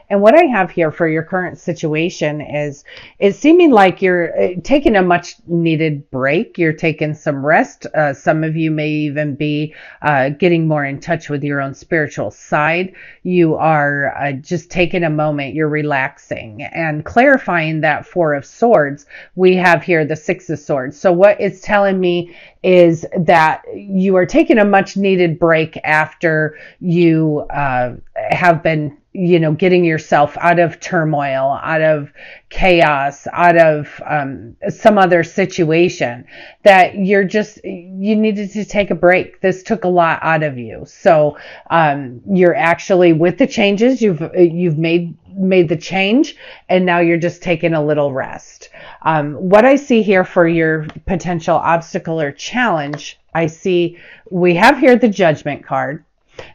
And what I have here for your current situation is it's seeming like you're taking a much needed break. You're taking some rest. Some of you may even be getting more in touch with your own spiritual side. You are just taking a moment. You're relaxing and clarifying that Four of Swords. We have here the Six of Swords. So what it's telling me is that you are taking a much needed break after you have been, getting yourself out of turmoil, out of chaos, out of some other situation, that you needed to take a break. This took a lot out of you. So you're actually, with the changes, you've made the change, and now you're just taking a little rest. What I see here for your potential obstacle or challenge, we have here the Judgment card,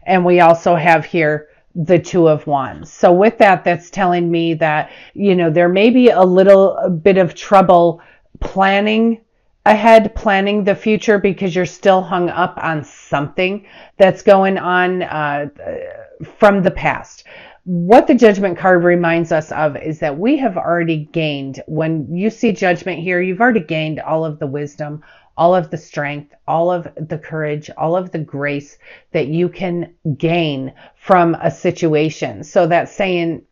and we also have here the Two of Wands. So with that, that's telling me that, there may be a little bit of trouble planning ahead, planning the future, because you're still hung up on something that's going on from the past. What the Judgment card reminds us of is that we have already gained, when you see Judgment here, you've already gained all of the wisdom, all of the strength, all of the courage, all of the grace that you can gain from a situation. So that's saying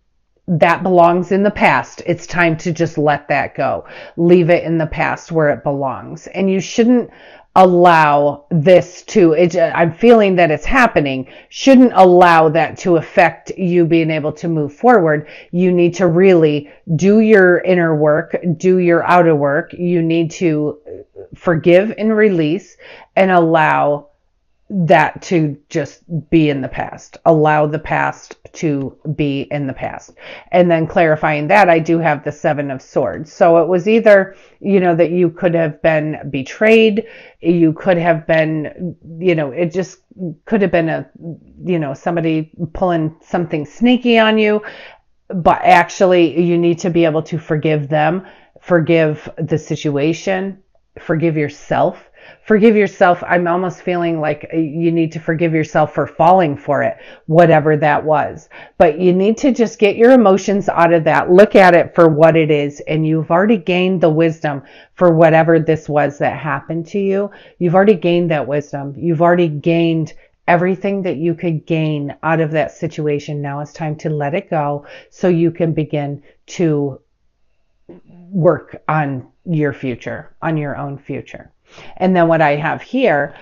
that belongs in the past. It's time to just let that go. Leave it in the past where it belongs. And you shouldn't allow this I'm feeling that it's happening, shouldn't allow that to affect you being able to move forward. You need to really do your inner work, do your outer work. You need to forgive and release and allow that to just be in the past. Allow the past to be in the past. And then clarifying that, I do have the Seven of Swords. So it was either, that you could have been betrayed. You could have been, it just could have been somebody pulling something sneaky on you. But actually, you need to be able to forgive them, forgive the situation, forgive yourself. Forgive yourself. I'm almost feeling like you need to forgive yourself for falling for it, whatever that was. But you need to just get your emotions out of that. Look at it for what it is. And you've already gained the wisdom for whatever this was that happened to you. You've already gained that wisdom. You've already gained everything that you could gain out of that situation. Now it's time to let it go so you can begin to work on your future, on your own future. And then what I have here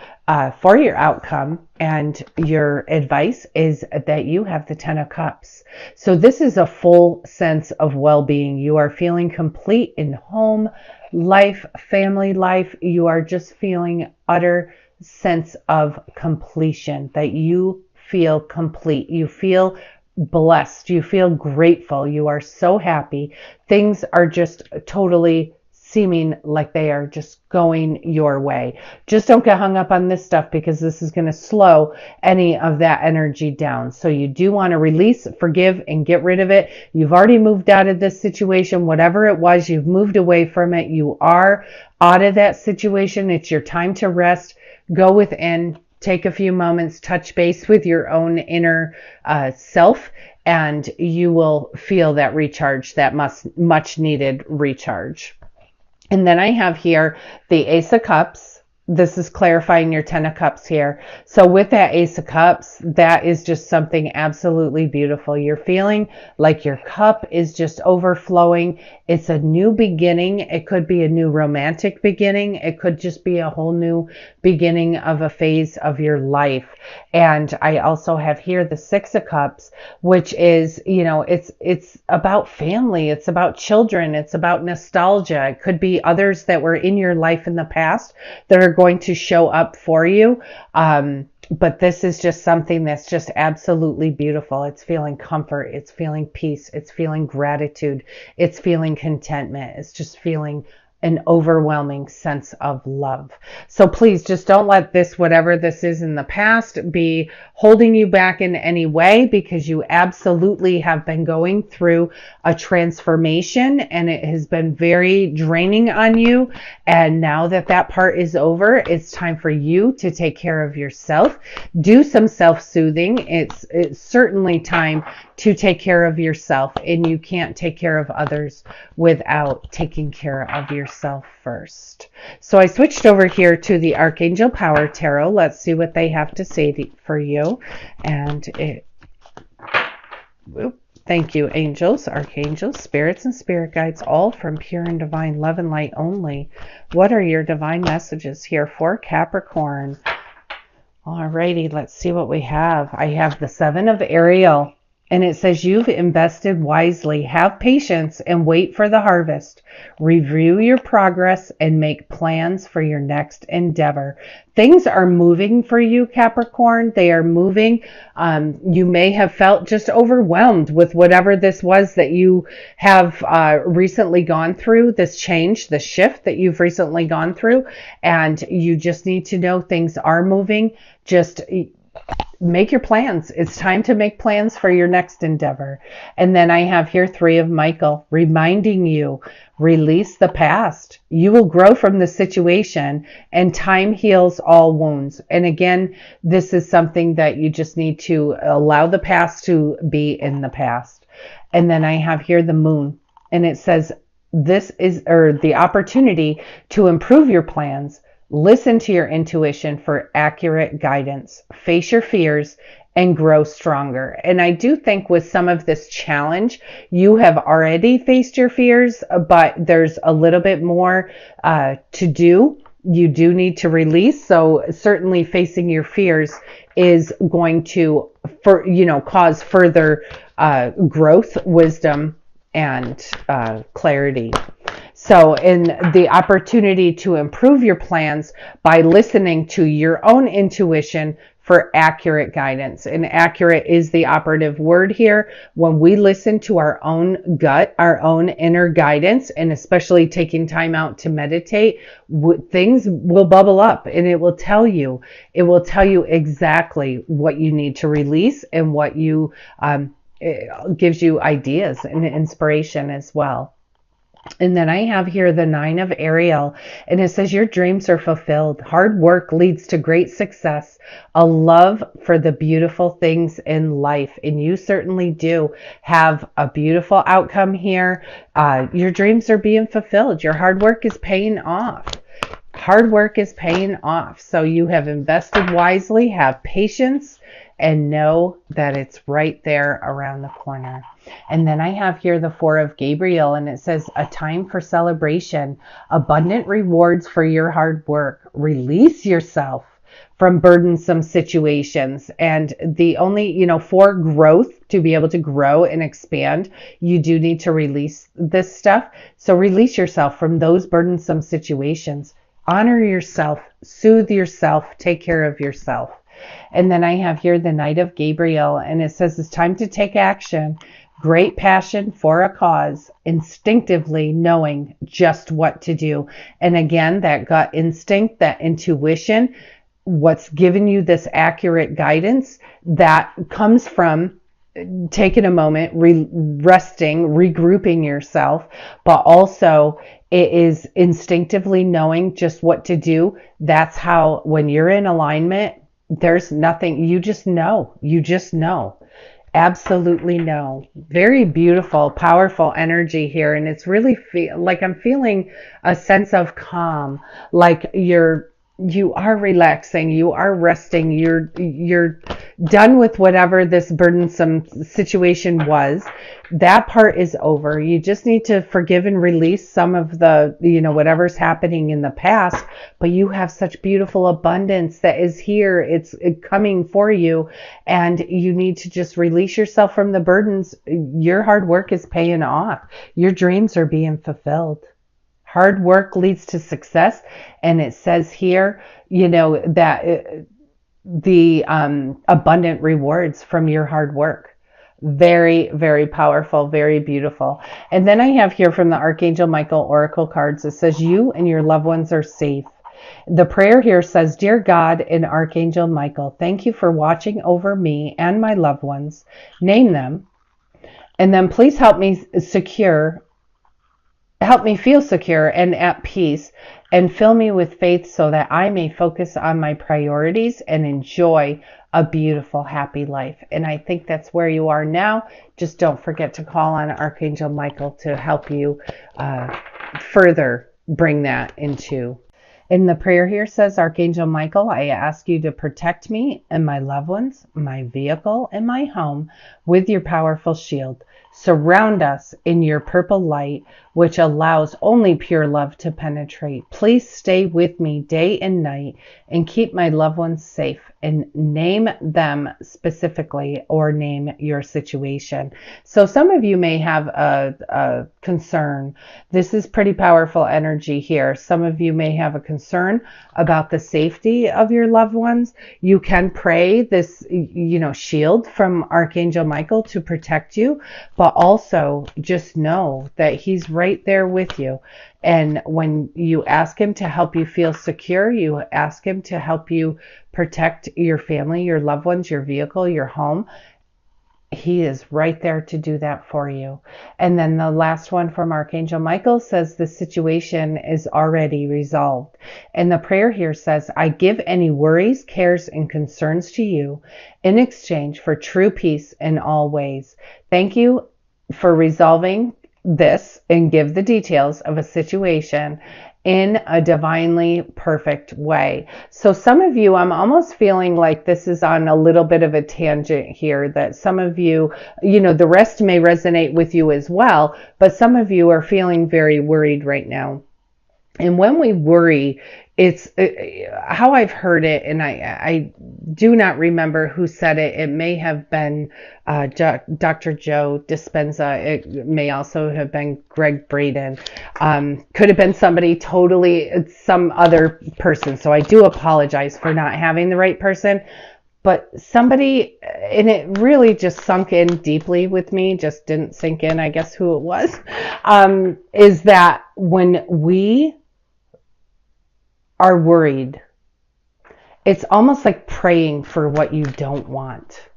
for your outcome and your advice is that you have the Ten of Cups. So this is a full sense of well-being. You are feeling complete in home life, family life. You are just feeling utter sense of completion, that you feel complete. You feel blessed. You feel grateful. You are so happy. Things are just totally seeming like they are just going your way. Just don't get hung up on this stuff, because this is going to slow any of that energy down. So you do want to release, forgive, and get rid of it. You've already moved out of this situation. Whatever it was, you've moved away from it. You are out of that situation. It's your time to rest. Go within, take a few moments, touch base with your own inner self, and you will feel that recharge, that much needed recharge. And then I have here the Ace of Cups. This is clarifying your Ten of Cups here. So with that Ace of Cups, that is just something absolutely beautiful. You're feeling like your cup is just overflowing. It's a new beginning. It could be a new romantic beginning. It could just be a whole new beginning of a phase of your life. And I also have here the Six of Cups, which is, it's about family. It's about children. It's about nostalgia. It could be others that were in your life in the past that are going to show up for you. But this is just something that's just absolutely beautiful. It's feeling comfort. It's feeling peace. It's feeling gratitude. It's feeling contentment. It's just feeling an overwhelming sense of love. So please just don't let this, whatever this is in the past, be holding you back in any way, because you absolutely have been going through a transformation and it has been very draining on you. And now that that part is over, it's time for you to take care of yourself. Do some self-soothing. It's certainly time to take care of yourself, and you can't take care of others without taking care of yourself first. So I switched over here to the Archangel Power Tarot. Let's see what they have to say for you. And thank you, angels, archangels, spirits, and spirit guides, all from pure and divine love and light only. What are your divine messages here for Capricorn? Alrighty, let's see what we have. I have the Seven of Ariel, and it says you've invested wisely. Have patience and wait for the harvest. Review your progress and make plans for your next endeavor. Things are moving for you, Capricorn. They are moving. You may have felt just overwhelmed with whatever this was that you have recently gone through, this change, the shift that you've recently gone through. And you just need to know things are moving. Just make your plans. It's time to make plans for your next endeavor. And then I have here Three of Michael, reminding you, release the past. You will grow from the situation, and time heals all wounds. And again, this is something that you just need to allow the past to be in the past. And then I have here the Moon, and it says this is the opportunity to improve your plans. Listen to your intuition for accurate guidance. Face your fears and grow stronger. And I do think with some of this challenge, you have already faced your fears, but there's a little bit more to do. You do need to release. So certainly facing your fears is going to, cause further growth, wisdom, and clarity. So in the opportunity to improve your plans by listening to your own intuition for accurate guidance. And accurate is the operative word here. When we listen to our own gut, our own inner guidance, and especially taking time out to meditate, things will bubble up, and it will tell you exactly what you need to release, and what you it gives you ideas and inspiration as well. And then I have here the Nine of Ariel, and it says your dreams are fulfilled. Hard work leads to great success, a love for the beautiful things in life. And you certainly do have a beautiful outcome here. Your dreams are being fulfilled. Your hard work is paying off. Hard work is paying off. So you have invested wisely, have patience, and know that it's right there around the corner. And then I have here the Four of Gabriel, and it says a time for celebration, abundant rewards for your hard work. Release yourself from burdensome situations. And the only, for growth, to be able to grow and expand, you do need to release this stuff. So release yourself from those burdensome situations. Honor yourself, soothe yourself, take care of yourself. And then I have here the Knight of Gabriel, and it says it's time to take action. Great passion for a cause, instinctively knowing just what to do. And again, that gut instinct, that intuition, what's given you this accurate guidance, that comes from taking a moment, resting, regrouping yourself, but also it is instinctively knowing just what to do. That's how, when you're in alignment, there's nothing, you just know, absolutely know. Very beautiful, powerful energy here. And it's really like I'm feeling a sense of calm, like you are relaxing, you are resting, you're done with whatever this burdensome situation was. That part is over. You just need to forgive and release some of the, whatever's happening in the past, but you have such beautiful abundance that is here. It's coming for you, and you need to just release yourself from the burdens. Your hard work is paying off. Your dreams are being fulfilled. Hard work leads to success. And it says here, that the abundant rewards from your hard work. Very, very powerful, very beautiful. And then I have here from the Archangel Michael Oracle cards, it says you and your loved ones are safe. The prayer here says, Dear God and Archangel Michael, thank you for watching over me and my loved ones. Name them. And then please help me feel secure and at peace, and fill me with faith so that I may focus on my priorities and enjoy a beautiful, happy life. And I think that's where you are now. Just don't forget to call on Archangel Michael to help you further bring that into. And the prayer here says, Archangel Michael, I ask you to protect me and my loved ones, my vehicle, and my home with your powerful shield. Surround us in your purple light, which allows only pure love to penetrate. Please stay with me day and night and keep my loved ones safe, and name them specifically or name your situation. So some of you may have a concern. This is pretty powerful energy here. Some of you may have a concern about the safety of your loved ones. You can pray this, shield from Archangel Michael to protect you, but also just know that he's right there with you. And when you ask him to help you feel secure, you ask him to help you protect your family, your loved ones, your vehicle, your home, he is right there to do that for you. And then the last one from Archangel Michael says the situation is already resolved. And the prayer here says, I give any worries, cares, and concerns to you in exchange for true peace in all ways. Thank you for resolving this and give the details of a situation in a divinely perfect way. So some of you, I'm almost feeling like this is on a little bit of a tangent here, that some of you, the rest may resonate with you as well, but some of you are feeling very worried right now. And when we worry, it's how I've heard it, and I do not remember who said it. It may have been Dr. Joe Dispenza. It may also have been Greg Braden. Could have been somebody totally, some other person. So I do apologize for not having the right person. But somebody, and it really just sunk in deeply with me, just didn't sink in, I guess, who it was, is that when we are worried, it's almost like praying for what you don't want.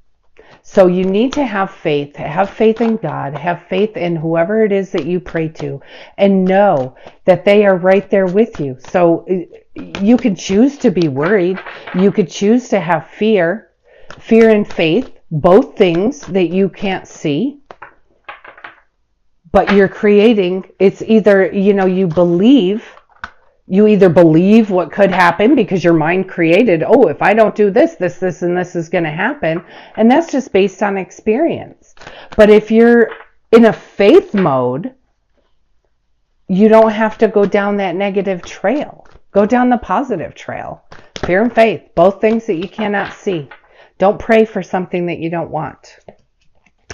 So you need to have faith in God, have faith in whoever it is that you pray to, and know that they are right there with you. So you could choose to be worried. You could choose to have fear and faith, both things that you can't see, but you're creating. It's either, you either believe what could happen because your mind created, oh, if I don't do this, and this is going to happen. And that's just based on experience. But if you're in a faith mode, you don't have to go down that negative trail. Go down the positive trail. Fear and faith, both things that you cannot see. Don't pray for something that you don't want.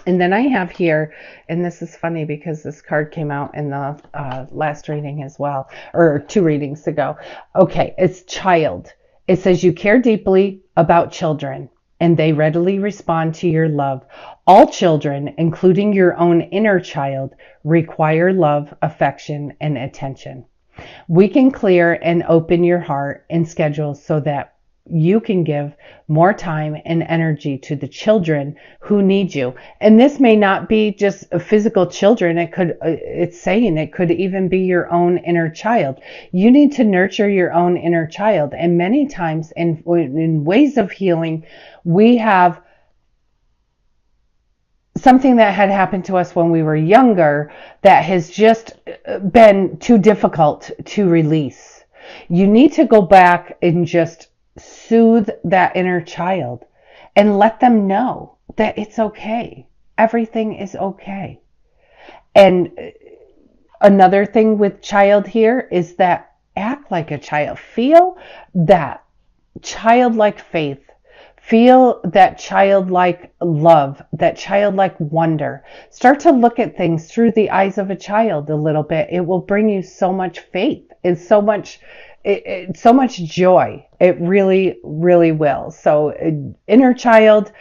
And then I have here, and this is funny because this card came out in the last reading as well, or 2 readings ago. Okay, it's child. It says you care deeply about children, and they readily respond to your love. All children, including your own inner child, require love, affection, and attention. We can clear and open your heart and schedule so that you can give more time and energy to the children who need you. And this may not be just physical children. It could even be your own inner child. You need to nurture your own inner child. And many times in ways of healing, we have something that had happened to us when we were younger that has just been too difficult to release. You need to go back and just soothe that inner child and let them know that it's okay. Everything is okay. And another thing with child here is that act like a child. Feel that childlike faith. Feel that childlike love, that childlike wonder. Start to look at things through the eyes of a child a little bit. It will bring you so much faith and so much joy. It really, really will. So inner child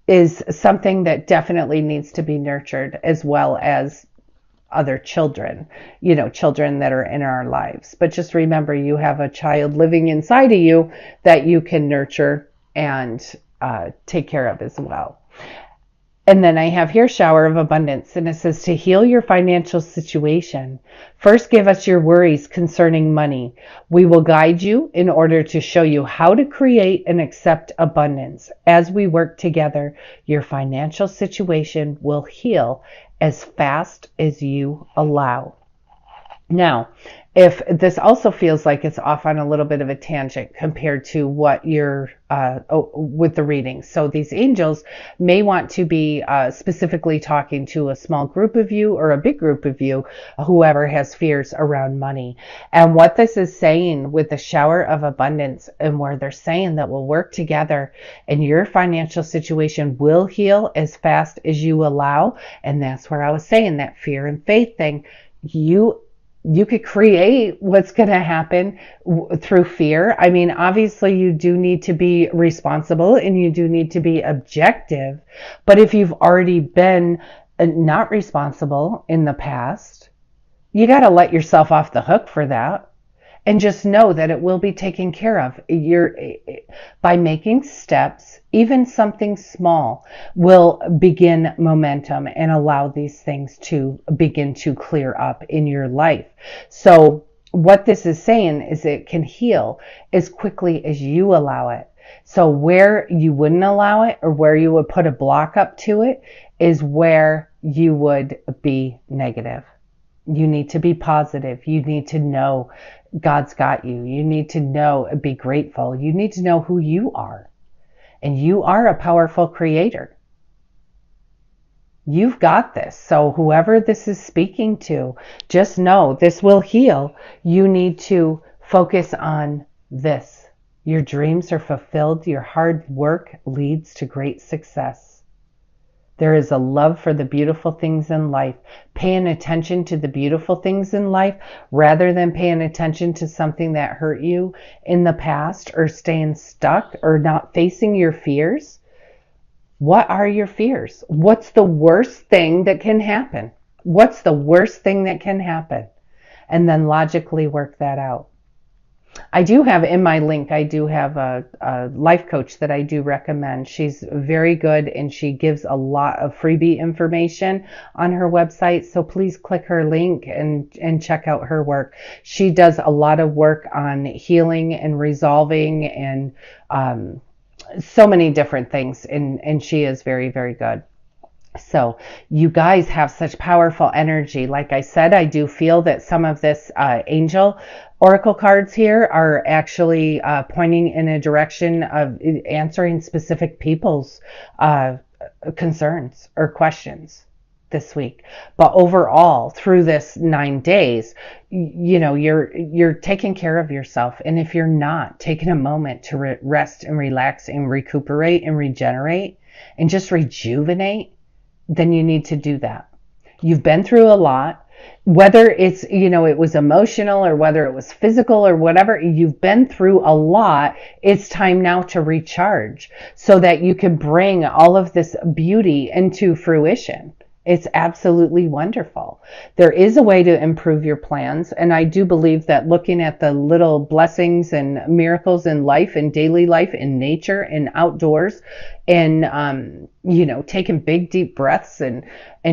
is something that definitely needs to be nurtured, as well as other children, children that are in our lives. But just remember, you have a child living inside of you that you can nurture and take care of as well. And then I have here shower of abundance, and it says to heal your financial situation. First, give us your worries concerning money. We will guide you in order to show you how to create and accept abundance. As we work together, your financial situation will heal as fast as you allow. Now, if this also feels like it's off on a little bit of a tangent compared to what you're with the reading. So these angels may want to be specifically talking to a small group of you or a big group of you, whoever has fears around money. And what this is saying with the shower of abundance, and where they're saying that we'll work together and your financial situation will heal as fast as you allow. And that's where I was saying that fear and faith thing. You could create what's going to happen through fear. I mean, obviously you do need to be responsible and you do need to be objective. But if you've already been not responsible in the past, you got to let yourself off the hook for that. And just know that it will be taken care of. By making steps, even something small, will begin momentum and allow these things to begin to clear up in your life. So what this is saying is it can heal as quickly as you allow it. So where you wouldn't allow it, or where you would put a block up to it, is where you would be negative. You need to be positive. You need to know God's got you. You need to know, be grateful. You need to know who you are. And you are a powerful creator. You've got this. So whoever this is speaking to, just know this will heal. You need to focus on this. Your dreams are fulfilled. Your hard work leads to great success. There is a love for the beautiful things in life. Paying attention to the beautiful things in life rather than paying attention to something that hurt you in the past, or staying stuck, or not facing your fears. What are your fears? What's the worst thing that can happen? What's the worst thing that can happen? And then logically work that out. I do have in my link, I do have a life coach that I do recommend. She's very good and she gives a lot of freebie information on her website. So please click her link and check out her work. She does a lot of work on healing and resolving and so many different things. And she is very, very good. So you guys have such powerful energy. Like I said, I do feel that some of this angel oracle cards here are actually pointing in a direction of answering specific people's concerns or questions this week. But overall, through this 9 days, you know, you're taking care of yourself. And if you're not taking a moment to rest and relax and recuperate and regenerate and just rejuvenate, then you need to do that. You've been through a lot, whether it's, you know, it was emotional or whether it was physical or whatever, you've been through a lot. It's time now to recharge so that you can bring all of this beauty into fruition. It's absolutely wonderful. There is a way to improve your plans. And I do believe that looking at the little blessings and miracles in life, in daily life, in nature, and outdoors, and, you know, taking big, deep breaths and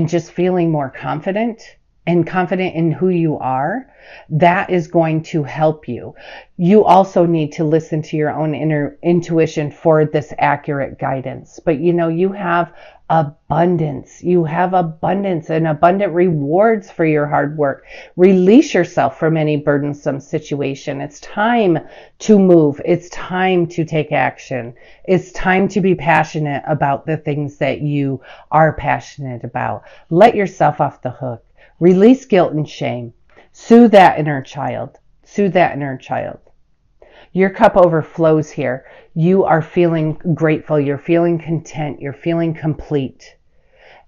just feeling more confident in who you are, that is going to help you. You also need to listen to your own inner intuition for this accurate guidance. But, you know, you have abundance. You have abundance and abundant rewards for your hard work. Release yourself from any burdensome situation. It's time to move. It's time to take action. It's time to be passionate about the things that you are passionate about. Let yourself off the hook. Release guilt and shame. Soothe that inner child. Soothe that inner child. Your cup overflows here. You are feeling grateful. You're feeling content. You're feeling complete.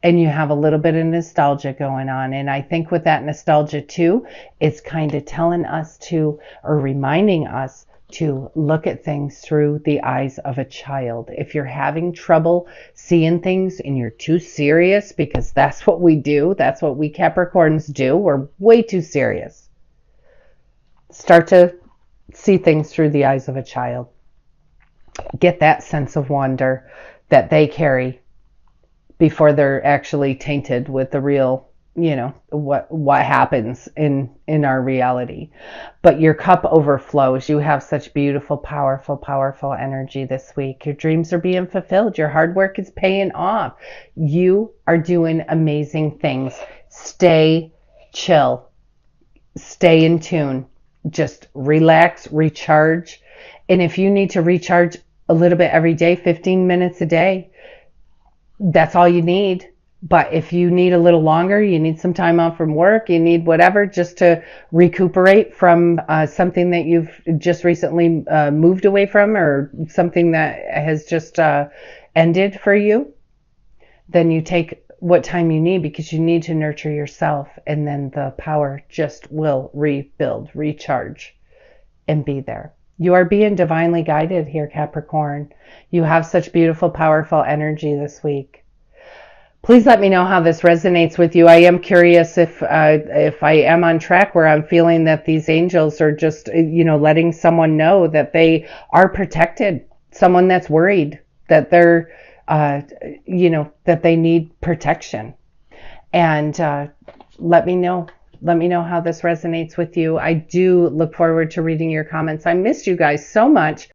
And you have a little bit of nostalgia going on. And I think with that nostalgia too, it's kind of telling us to, or reminding us to look at things through the eyes of a child. If you're having trouble seeing things and you're too serious, because that's what we do. That's what we Capricorns do. We're way too serious. Start to see things through the eyes of a child. Get that sense of wonder that they carry. before they're actually tainted with the real, what happens in our reality. But your cup overflows. You have such beautiful, powerful energy this week. Your dreams are being fulfilled. Your hard work is paying off. You are doing amazing things. Stay chill. Stay in tune. Just relax, recharge. And if you need to recharge a little bit every day, 15 minutes a day, that's all you need. But if you need a little longer, you need some time off from work, you need whatever just to recuperate from something that you've just recently moved away from, or something that has just ended for you, then you take what time you need, because you need to nurture yourself, and then the power just will rebuild, recharge, and be there. You are being divinely guided here, Capricorn. You have such beautiful, powerful energy this week. Please let me know how this resonates with you. I am curious if I am on track, where I'm feeling that these angels are just, letting someone know that they are protected. Someone that's worried that they're, that they need protection. And let me know. Let me know how this resonates with you. I do look forward to reading your comments. I missed you guys so much.